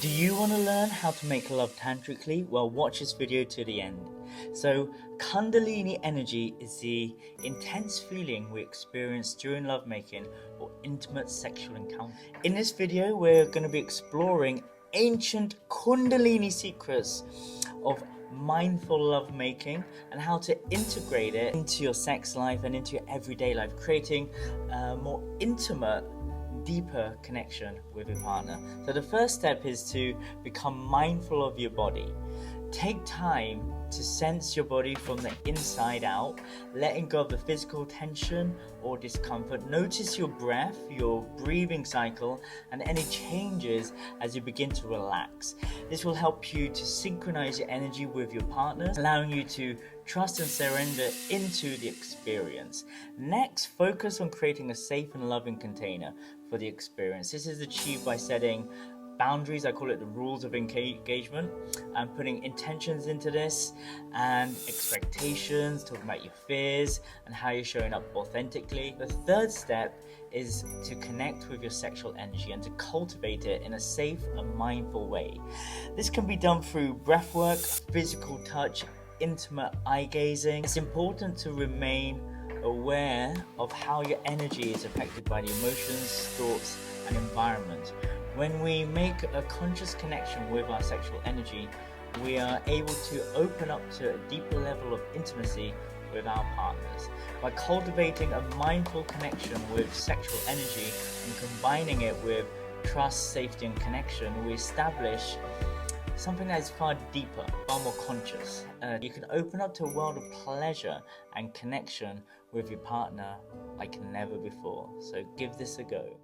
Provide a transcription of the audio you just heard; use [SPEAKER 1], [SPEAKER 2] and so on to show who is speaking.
[SPEAKER 1] Do you want to learn how to make love tantrically? Well, watch this video to the end. So, Kundalini energy is the intense feeling we experience during lovemaking or intimate sexual encounter. In this video, we're going to be exploring ancient Kundalini secrets of mindful lovemaking and how to integrate it into your sex life and into your everyday life, creating a more intimate, deeper connection with your partner. So the first step is to become mindful of your body. Take time to sense your body from the inside out, letting go of the physical tension or discomfort. Notice your breath, your breathing cycle, and any changes as you begin to relax. This will help you to synchronize your energy with your partner, allowing you to trust and surrender into the experience. Next, focus on creating a safe and loving container for the experience. This is achieved by setting boundaries. I call it the rules of engagement, and putting intentions into this and expectations, talking about your fears and how you're showing up authentically. The third step is to connect with your sexual energy and to cultivate it in a safe and mindful way. This can be done through breath work, physical touch, intimate eye gazing. It's important to remain aware of how your energy is affected by the emotions, thoughts, and environment. When we make a conscious connection with our sexual energy, we are able to open up to a deeper level of intimacy with our partners. By cultivating a mindful connection with sexual energy and combining it with trust, safety, and connection, we establish something that is far deeper, far more conscious. You can open up to a world of pleasure and connection with your partner like never before. So give this a go.